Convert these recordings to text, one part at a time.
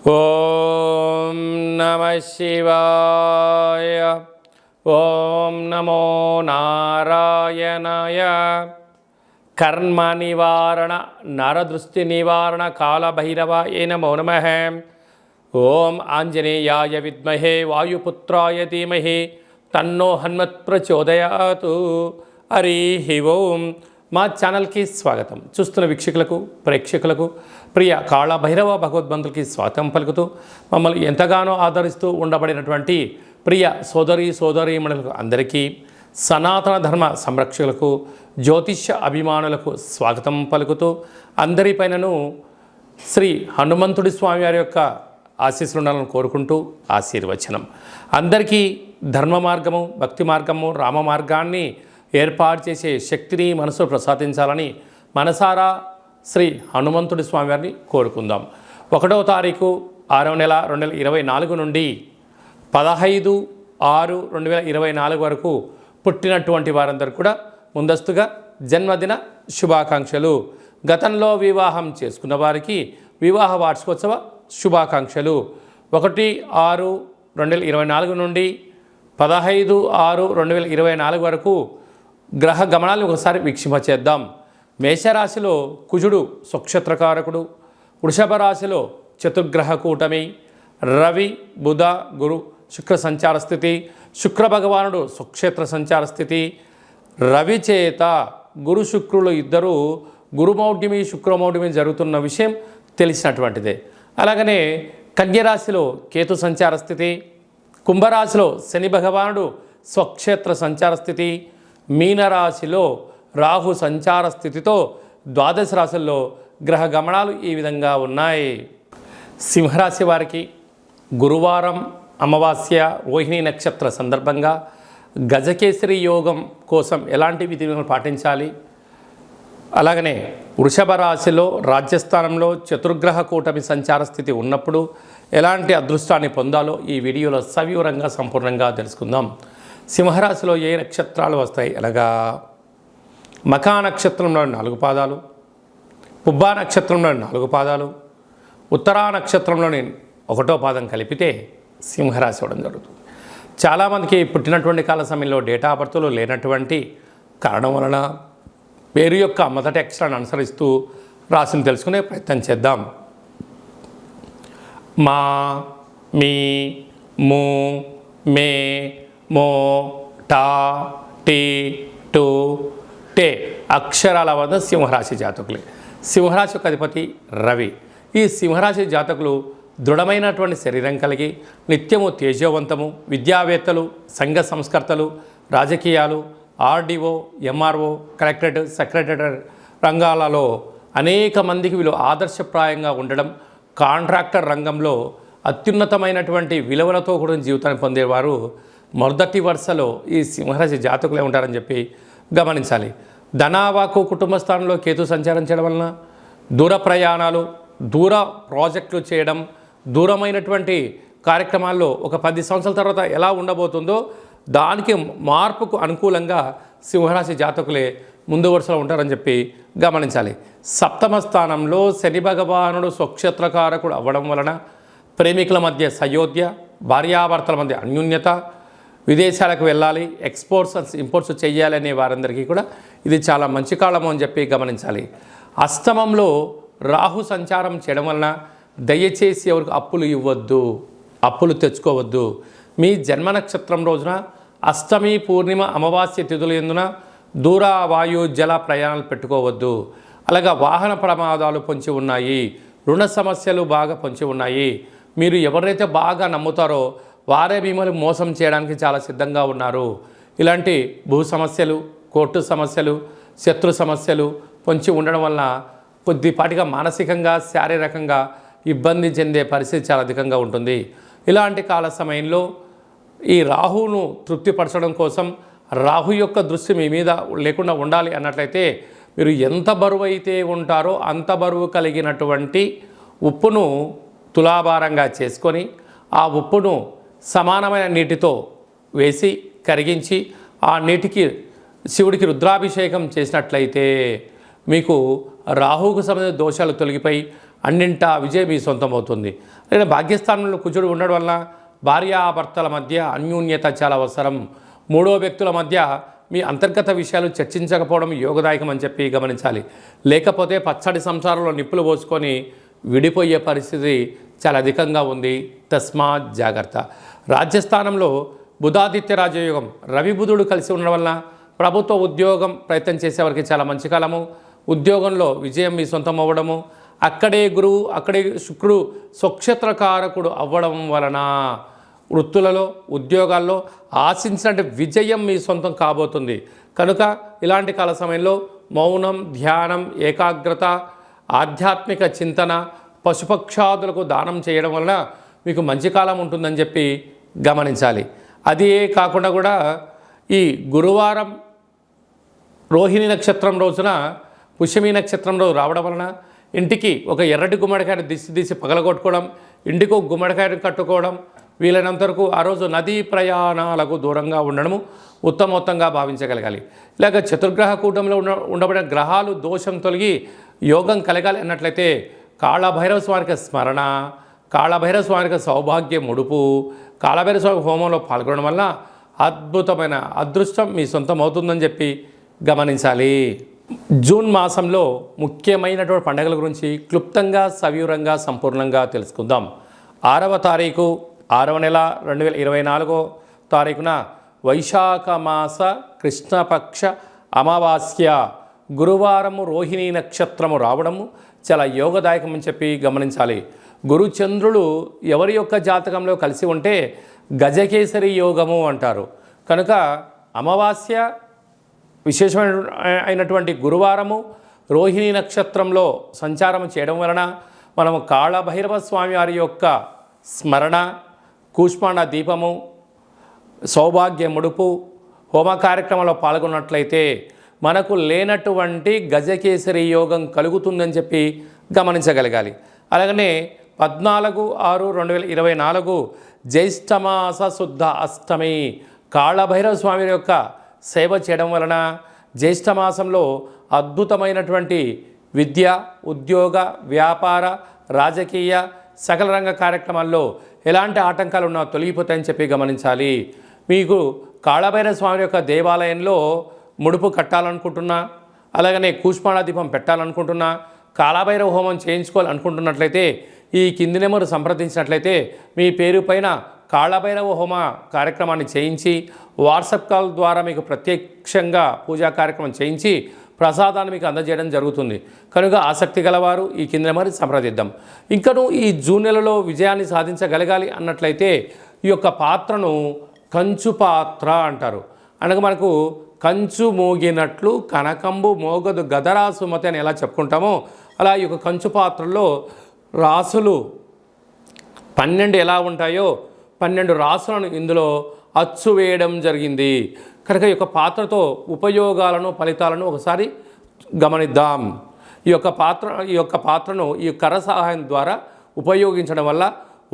ఓం నమ శివాయ. ఓం నమో నారాయణాయ. కర్మ నివారణ నరదృష్టి నివారణ కాళభైరవాయ నమో నమః. ఓం ఆంజనేయాయ విద్మహే వాయుపుత్రాయ ధీమహి తన్నో హనుమత్ ప్రచోదయాతు. హరి ఓం. మా ఛానల్కి స్వాగతం. చూస్తున్న వీక్షకులకు ప్రేక్షకులకు ప్రియ కాళభైరవ భగవద్బంధులకి స్వాగతం పలుకుతూ మమ్మల్ని ఎంతగానో ఆదరిస్తూ ఉండబడినటువంటి ప్రియ సోదరీమణులకు అందరికీ, సనాతన ధర్మ సంరక్షకులకు, జ్యోతిష్య అభిమానులకు స్వాగతం పలుకుతూ అందరిపైనను శ్రీ హనుమంతుడి స్వామి వారి యొక్క ఆశీస్సులు ఉండాలని కోరుకుంటూ ఆశీర్వచనం. అందరికీ ధర్మ మార్గము, భక్తి మార్గము, రామ మార్గాన్ని ఏర్పాటు చేసే శక్తిని మనసు ప్రసాదించాలని మనసారా శ్రీ హనుమంతుడి స్వామి వారిని కోరుకుందాం. 1వ తారీఖు 6వ నెల 2024 నుండి 15/6/2024 వరకు పుట్టినటువంటి వారందరూ కూడా ముందస్తుగా జన్మదిన శుభాకాంక్షలు. గతంలో వివాహం చేసుకున్న వారికి వివాహ వార్షికోత్సవ శుభాకాంక్షలు. 1/6/2024 నుండి 15/6/2024 వరకు గ్రహ గమనాలను ఒకసారి వీక్షింపచేద్దాం. మేషరాశిలో కుజుడు స్వక్షేత్రకారకుడు, వృషభ రాశిలో చతుర్గ్రహ కూటమి, రవి బుధ గురు శుక్ర సంచార స్థితి, శుక్ర భగవానుడు స్వక్షేత్ర సంచార స్థితి. రవి చేత గురు శుక్రులు ఇద్దరు గురుమౌఢ్యమి శుక్రమౌఢ్యమి జరుగుతున్న విషయం తెలిసినటువంటిదే. అలాగనే కన్యరాశిలో కేతు సంచార స్థితి, కుంభరాశిలో శని భగవానుడు స్వక్షేత్ర సంచార స్థితి, మీనరాశిలో రాహు సంచార స్థితితో ద్వాదశ రాశుల్లో గ్రహ గమనాలు ఈ విధంగా ఉన్నాయి. సింహరాశి వారికి గురువారం అమావాస్య రోహిణి నక్షత్ర సందర్భంగా గజకేసరి యోగం కోసం ఎలాంటి విధులను పాటించాలి, అలాగనే వృషభ రాశిలో రాజ్యస్థానంలో చతుర్గ్రహ కూటమి సంచార స్థితి ఉన్నప్పుడు ఎలాంటి అదృష్టాన్ని పొందాలో ఈ వీడియోలో సవివరంగా సంపూర్ణంగా తెలుసుకుందాం. సింహరాశిలో ఏ నక్షత్రాలు వస్తాయి అనగా మఖా నక్షత్రంలో 4 పాదాలు, పుబ్బా నక్షత్రంలో 4 పాదాలు, ఉత్తరా నక్షత్రంలోని 1వ పాదం కలిపితే సింహరాశి అవ్వడం జరుగుతుంది. చాలామందికి పుట్టినటువంటి కాల సమయంలో డేటా బర్త్లు లేనటువంటి కారణం వలన పేరు యొక్క మొదటి అక్షరాన్ని అనుసరిస్తూ రాశిని తెలుసుకునే ప్రయత్నం చేద్దాం. మా, మీ, ము, మే, మో, టా, టీ, టు, టే అక్షరాల వద్ద సింహరాశి జాతకులే. సింహరాశి యొక్క అధిపతి రవి. ఈ సింహరాశి జాతకులు దృఢమైనటువంటి శరీరం కలిగి నిత్యము తేజవంతము, విద్యావేత్తలు, సంఘ సంస్కర్తలు, రాజకీయాలు, ఆర్డీఓ, ఎంఆర్ఓ, కలెక్టరేట్, సెక్రటరీ రంగాలలో అనేక మందికి వీళ్ళు ఆదర్శప్రాయంగా ఉండడం, కాంట్రాక్టర్ రంగంలో అత్యున్నతమైనటువంటి విలువలతో కూడిన జీవితాన్ని పొందేవారు మొదటి వరుసలో ఈ సింహరాశి జాతకులే ఉంటారని చెప్పి గమనించాలి. ధనావాకు కుటుంబ స్థానంలో కేతు సంచారం చేయడం వలన దూర ప్రయాణాలు, దూర ప్రాజెక్టులు చేయడం, దూరమైనటువంటి కార్యక్రమాల్లో ఒక 10 సంవత్సరాల తర్వాత ఎలా ఉండబోతుందో దానికి మార్పుకు అనుకూలంగా సింహరాశి జాతకులే ముందు వరుసలో ఉంటారని చెప్పి గమనించాలి. సప్తమ స్థానంలో శని భగవానుడు స్వక్షేత్రకారకుడు అవ్వడం వలన ప్రేమికుల మధ్య సయోధ్య, భార్యాభర్తల మధ్య అన్యోన్యత, విదేశాలకు వెళ్ళాలి, ఎక్స్పోర్ట్స్ ఇంపోర్ట్స్ చేయాలనే వారందరికీ కూడా ఇది చాలా మంచి కాలము అని చెప్పి గమనించాలి. అష్టమంలో రాహు సంచారం చేయడం వలన దయచేసి ఎవరికి అప్పులు ఇవ్వద్దు, అప్పులు తెచ్చుకోవద్దు. మీ జన్మ నక్షత్రం రోజున అష్టమి, పూర్ణిమ, అమావాస్య తిథుల యందున దూర వాయు జల ప్రయాణాలు పెట్టుకోవద్దు. అలాగా వాహన ప్రమాదాలు పొంచి ఉన్నాయి, రుణ సమస్యలు బాగా పొంచి ఉన్నాయి. మీరు ఎవరైతే బాగా నమ్ముతారో వారే మిమ్మల్ని మోసం చేయడానికి చాలా సిద్ధంగా ఉన్నారు. ఇలాంటి భూ సమస్యలు, కోర్టు సమస్యలు, శత్రు సమస్యలు పొంచి ఉండడం వలన కొద్దిపాటిగా మానసికంగా, శారీరకంగా ఇబ్బంది చెందే పరిస్థితి చాలా అధికంగా ఉంటుంది. ఇలాంటి కాల సమయంలో ఈ రాహును తృప్తిపరచడం కోసం రాహు యొక్క దృష్టి మీ మీద లేకుండా ఉండాలి అన్నట్లయితే మీరు ఎంత బరువు అయితే ఉంటారో అంత బరువు కలిగినటువంటి ఉప్పును తులాభారంగా చేసుకొని ఆ ఉప్పును సమానమైన నీటితో వేసి కరిగించి ఆ నీటికి శివుడికి రుద్రాభిషేకం చేసినట్లయితే మీకు రాహుకు సంబంధించిన దోషాలు తొలగిపోయి అన్నింటా విజయం మీ సొంతం అవుతుంది. లేదా భాగ్యస్థానంలో కుజుడు ఉండడం వల్ల భార్యాభర్తల మధ్య అన్యోన్యత చాలా అవసరం. మూడో వ్యక్తుల మధ్య మీ అంతర్గత విషయాలు చర్చించకపోవడం యోగదాయకం అని చెప్పి గమనించాలి. లేకపోతే పచ్చడి సంసారంలో నిప్పులు పోసుకొని విడిపోయే పరిస్థితి చాలా అధికంగా ఉంది. తస్మాత్ జాగ్రత్త. రాజ్యస్థానంలో బుధాదిత్య రాజయోగం, రవి బుధుడు కలిసి ఉండడం వల్ల ప్రభుత్వ ఉద్యోగం ప్రయత్నం చేసేవారికి చాలా మంచి కాలము. ఉద్యోగంలో విజయం మీ సొంతం అవ్వడము, అక్కడే గురువు అక్కడే శుక్రుడు స్వక్షేత్రకారకుడు అవ్వడం వలన వృత్తులలో ఉద్యోగాల్లో ఆశించిన విజయం మీ సొంతం కాబోతుంది. కనుక ఇలాంటి కాల సమయంలో మౌనం, ధ్యానం, ఏకాగ్రత, ఆధ్యాత్మిక చింతన, పశుపక్షాదులకు దానం చేయడం వలన మీకు మంచి కాలం ఉంటుందని చెప్పి గమనించాలి. అదే కాకుండా కూడా ఈ గురువారం రోహిణి నక్షత్రం రోజున పుష్యమి నక్షత్రం రోజు రావడం వలన ఇంటికి ఒక ఎర్రటి గుమ్మడికాయను తీసి పగలగొట్టుకోవడం, ఇంటికి ఒక గుమ్మడికాయను కట్టుకోవడం, వీలైనంత వరకు ఆ రోజు నదీ ప్రయాణాలకు దూరంగా ఉండడము ఉత్తమోత్తంగా భావించగలగాలి. ఇలాగ చతుర్గ్రహ కూటంలో ఉండబడిన గ్రహాలు దోషం తొలగి యోగం కలగాలి అన్నట్లయితే కాళభైరవ స్వామికి స్మరణ, కాళభైరవ స్వామికి సౌభాగ్య ముడుపు, కాళభైరవ స్వామి హోమంలో పాల్గొనడం వల్ల అద్భుతమైన అదృష్టం మీ సొంతం అవుతుందని చెప్పి గమనించాలి. జూన్ మాసంలో ముఖ్యమైనటువంటి పండుగల గురించి క్లుప్తంగా సవివరంగా సంపూర్ణంగా తెలుసుకుందాం. 6వ తారీఖు 6వ నెల 2024 తారీఖున వైశాఖ మాస కృష్ణపక్ష అమావాస్య గురువారము రోహిణీ నక్షత్రము రావడము చాలా యోగదాయకం అని చెప్పి గమనించాలి. గురుచంద్రులు ఎవరి యొక్క జాతకంలో కలిసి ఉంటే గజకేసరి యోగము అంటారు. కనుక అమావాస్య విశేషమైనటువంటి గురువారము రోహిణీ నక్షత్రంలో సంచారం చేయడం వలన మనము కాళభైరవ స్వామి వారి యొక్క స్మరణ, కూష్మాండ దీపము, సౌభాగ్య ముడుపు, హోమ కార్యక్రమంలో పాల్గొన్నట్లయితే మనకు లేనటువంటి గజకేసరి యోగం కలుగుతుందని చెప్పి గమనించగలగాలి. అలాగనే 14/6/2024 జ్యేష్ఠమాస శుద్ధ అష్టమి కాళభైరవ స్వామి యొక్క సేవ చేయడం వలన జ్యేష్ఠమాసంలో అద్భుతమైనటువంటి విద్య, ఉద్యోగ, వ్యాపార, రాజకీయ సకల రంగ కార్యక్రమాల్లో ఎలాంటి ఆటంకాలు ఉన్నా తొలగిపోతాయని చెప్పి గమనించాలి. మీకు కాళభైరవ స్వామి యొక్క దేవాలయంలో ముడుపు కట్టాలనుకుంటున్నా, అలాగనే కూష్మాండ దీపం పెట్టాలనుకుంటున్నా, కాళభైరవ హోమం చేయించుకోవాలనుకుంటున్నట్లయితే ఈ కింది నెంబరు సంప్రదించినట్లయితే మీ పేరు పైన కాళభైరవ హోమ కార్యక్రమాన్ని చేయించి వాట్సాప్ కాల్ ద్వారా మీకు ప్రత్యక్షంగా పూజా కార్యక్రమం చేయించి ప్రసాదాన్ని మీకు అందజేయడం జరుగుతుంది. కనుక ఆసక్తి గలవారు ఈ కింద నెంబర్ సంప్రదిద్దాం. ఇంకను ఈ జూన్ నెలలో విజయాన్ని సాధించగలగాలి అన్నట్లయితే ఈ యొక్క పాత్రను కంచు పాత్ర అంటారు. అనగా మనకు కంచు మోగినట్లు కనకంబు మోగదు గదరా సుమతి అని ఎలా చెప్పుకుంటామో అలా ఈ యొక్క కంచు పాత్రలో రాసులు 12 ఎలా ఉంటాయో 12 రాసులను ఇందులో అచ్చు వేయడం జరిగింది. కనుక ఈ యొక్క పాత్రతో ఉపయోగాలను ఫలితాలను ఒకసారి గమనిద్దాం. ఈ యొక్క పాత్రను ఈ కర్ర సహాయం ద్వారా ఉపయోగించడం వల్ల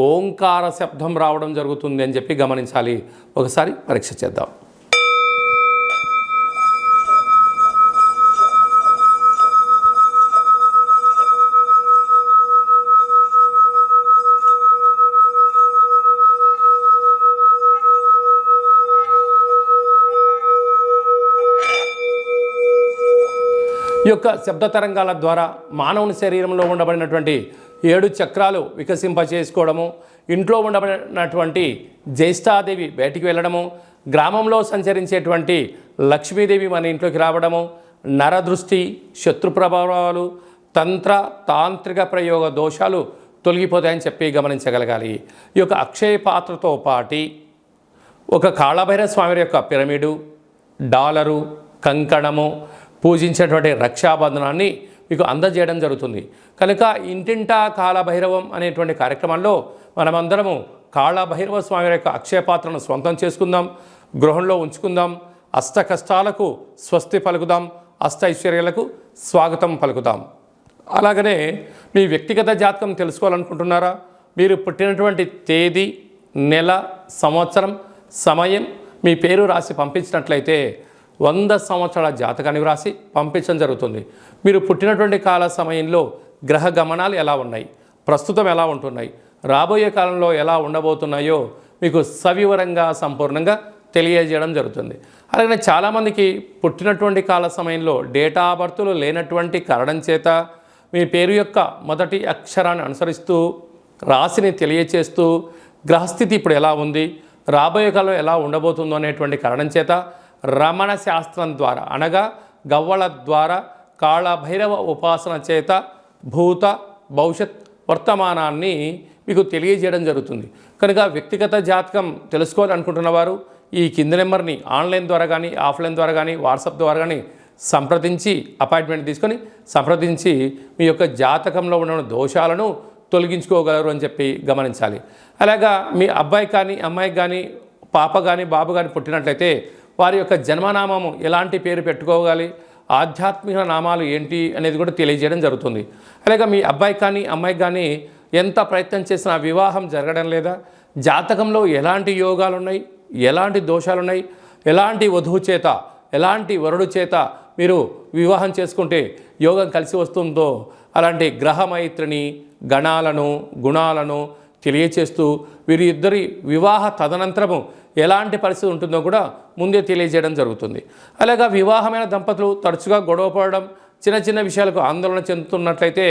ఓంకార శబ్దం రావడం జరుగుతుంది అని చెప్పి గమనించాలి. ఒకసారి పరీక్ష చేద్దాం. ఈ యొక్క శబ్ద తరంగాల ద్వారా మానవుని శరీరంలో ఉండబడినటువంటి 7 చక్రాలు వికసింపచేసుకోవడము, ఇంట్లో ఉండబడినటువంటి జ్యేష్ఠాదేవి బయటికి వెళ్ళడము, గ్రామంలో సంచరించేటువంటి లక్ష్మీదేవి మన ఇంట్లోకి రావడము, నరదృష్టి, శత్రు ప్రభావాలు, తాంత్రిక ప్రయోగ దోషాలు తొలగిపోతాయని చెప్పి గమనించగలగాలి. ఈ యొక్క అక్షయ పాత్రతో పాటి ఒక కాళభైరవ స్వామి యొక్క పిరమిడు, డాలరు, కంకణము, పూజించేటువంటి రక్షాబంధనాన్ని మీకు అందజేయడం జరుగుతుంది. కనుక ఇంటింటా కాళభైరవం అనేటువంటి కార్యక్రమంలో మనమందరము కాళభైరవ స్వామి యొక్క అక్షయ పాత్రను స్వంతం చేసుకుందాం, గృహంలో ఉంచుకుందాం, అష్ట కష్టాలకు స్వస్తి పలుకుదాం, అష్ట ఐశ్వర్యాలకు స్వాగతం పలుకుదాం. అలాగనే మీ వ్యక్తిగత జాతకం తెలుసుకోవాలనుకుంటున్నారా? మీరు పుట్టినటువంటి తేదీ, నెల, సంవత్సరం, సమయం మీ పేరు రాసి పంపించినట్లయితే 100 సంవత్సరాల జాతకాన్ని వ్రాసి పంపించడం జరుగుతుంది. మీరు పుట్టినటువంటి కాల సమయంలో గ్రహ గమనాలు ఎలా ఉన్నాయి, ప్రస్తుతం ఎలా ఉంటున్నాయి, రాబోయే కాలంలో ఎలా ఉండబోతున్నాయో మీకు సవివరంగా సంపూర్ణంగా తెలియజేయడం జరుగుతుంది. అలాగే చాలామందికి పుట్టినటువంటి కాల సమయంలో డేటా ఆఫ్ బర్త్లు లేనటువంటి కారణం చేత మీ పేరు యొక్క మొదటి అక్షరాన్ని అనుసరిస్తూ రాశిని తెలియచేస్తూ గ్రహస్థితి ఇప్పుడు ఎలా ఉంది, రాబోయే కాలంలో ఎలా ఉండబోతుందో అనేటువంటి కారణం చేత రమణ శాస్త్రం ద్వారా అనగా గవ్వల ద్వారా కాళభైరవ ఉపాసన చేత భూత భవిష్యత్ వర్తమానాన్ని మీకు తెలియజేయడం జరుగుతుంది. కనుక వ్యక్తిగత జాతకం తెలుసుకోవాలనుకుంటున్న వారు ఈ కింది నెంబర్ని ఆన్లైన్ ద్వారా కానీ ఆఫ్లైన్ ద్వారా కానీ వాట్సాప్ ద్వారా కానీ సంప్రదించి అపాయింట్మెంట్ తీసుకొని సంప్రదించి మీ యొక్క జాతకంలో ఉన్న దోషాలను తొలగించుకోగలరు అని చెప్పి గమనించాలి. అలాగా మీ అబ్బాయి కానీ అమ్మాయికి కానీ పాప కానీ బాబు కానీ పుట్టినట్లయితే వారి యొక్క జన్మనామము ఎలాంటి పేరు పెట్టుకోవాలి, ఆధ్యాత్మిక నామాలు ఏంటి అనేది కూడా తెలియజేయడం జరుగుతుంది. అలాగే మీ అబ్బాయి కానీ అమ్మాయికి కానీ ఎంత ప్రయత్నం చేసినా వివాహం జరగడం లేదా, జాతకంలో ఎలాంటి యోగాలు ఉన్నాయి, ఎలాంటి దోషాలు ఉన్నాయి, ఎలాంటి వధువు చేత ఎలాంటి వరుడు చేత మీరు వివాహం చేసుకుంటే యోగం కలిసి వస్తుందో అలాంటి గ్రహమైత్రిని గణాలను గుణాలను తెలియచేస్తూ వీరి ఇద్దరి వివాహ తదనంతరము ఎలాంటి పరిస్థితి ఉంటుందో కూడా ముందే తెలియజేయడం జరుగుతుంది. అలాగా వివాహమైన దంపతులు తరచుగా గొడవ పడడం, చిన్న చిన్న విషయాలకు ఆందోళన చెందుతున్నట్లయితే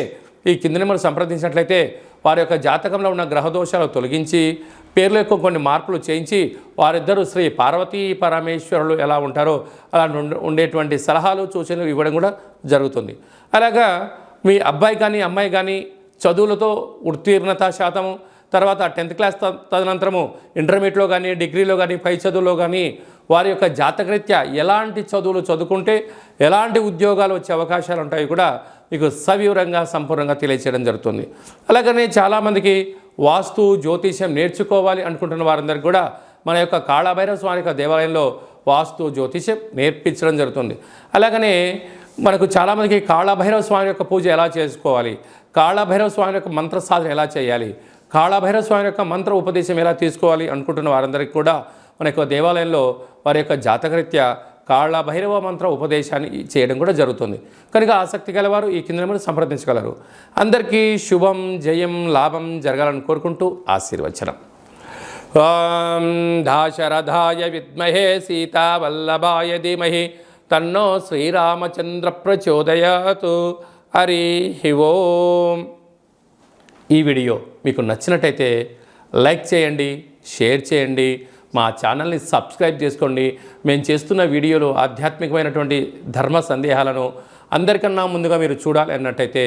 ఈ కింది నెంబర్ సంప్రదించినట్లయితే వారి యొక్క జాతకంలో ఉన్న గ్రహదోషాలు తొలగించి పేర్ల యొక్క కొన్ని మార్పులు చేయించి వారిద్దరూ శ్రీ పార్వతీ పరమేశ్వరులు ఎలా ఉంటారో అలా ఉండేటువంటి సలహాలు సూచనలు ఇవ్వడం కూడా జరుగుతుంది. అలాగా మీ అబ్బాయి కానీ అమ్మాయి కానీ చదువులతో ఉత్తీర్ణత శాతము, తర్వాత 10th క్లాస్ తదనంతరము ఇంటర్మీడియట్లో కానీ డిగ్రీలో కానీ పై చదువులో కానీ వారి యొక్క జాతకరీత్యా ఎలాంటి చదువులు చదువుకుంటే ఎలాంటి ఉద్యోగాలు వచ్చే అవకాశాలు ఉంటాయి కూడా మీకు సవివరంగా సంపూర్ణంగా తెలియచేయడం జరుగుతుంది. అలాగనే చాలామందికి వాస్తు జ్యోతిష్యం నేర్చుకోవాలి అనుకుంటున్న వారందరికీ కూడా మన యొక్క కాళభైరవ స్వామి యొక్క దేవాలయంలో వాస్తు జ్యోతిష్యం నేర్పించడం జరుగుతుంది. అలాగనే మనకు చాలామందికి కాళభైరవ స్వామి యొక్క పూజ ఎలా చేసుకోవాలి, కాళభైరవ స్వామి యొక్క మంత్ర సాధన ఎలా చేయాలి, కాళభైరవ స్వామి యొక్క మంత్ర ఉపదేశం ఎలా తీసుకోవాలి అనుకుంటున్న వారందరికీ కూడా మన యొక్క దేవాలయంలో వారి యొక్క జాతకరీత్యా కాళభైరవ మంత్ర ఉపదేశాన్ని చేయడం కూడా జరుగుతుంది. కనుక ఆసక్తి గలవారు ఈ కింద నెంబర్ని సంప్రదించగలరు. అందరికీ శుభం జయం లాభం జరగాలని కోరుకుంటూ ఆశీర్వచనం. ఓం దాశరథాయ విద్మహే సీతావల్లభాయ ధీమహి తన్నో శ్రీరామచంద్ర ప్రచోదయాతు. హరి ఓం. ఈ వీడియో మీకు నచ్చినట్టయితే లైక్ చేయండి, షేర్ చేయండి, మా ఛానల్ని సబ్స్క్రైబ్ చేసుకోండి. మేము చేస్తున్న వీడియోలు ఆధ్యాత్మికమైనటువంటి ధర్మ సందేహాలను అందరికన్నా ముందుగా మీరు చూడాలి అన్నట్టయితే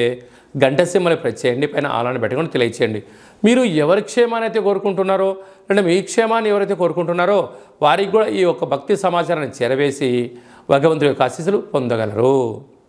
గంట సింబల్ని ప్రెస్ చేయండి, పైన ఆలని పెట్టుకొని తెలియచేయండి. మీరు ఎవరి క్షేమాన్ని అయితే కోరుకుంటున్నారో అంటే మీ క్షేమాన్ని ఎవరైతే కోరుకుంటున్నారో వారికి కూడా ఈ యొక్క భక్తి సమాచారాన్ని చేరవేసి భగవంతుడి యొక్క ఆశీస్సులు పొందగలరు.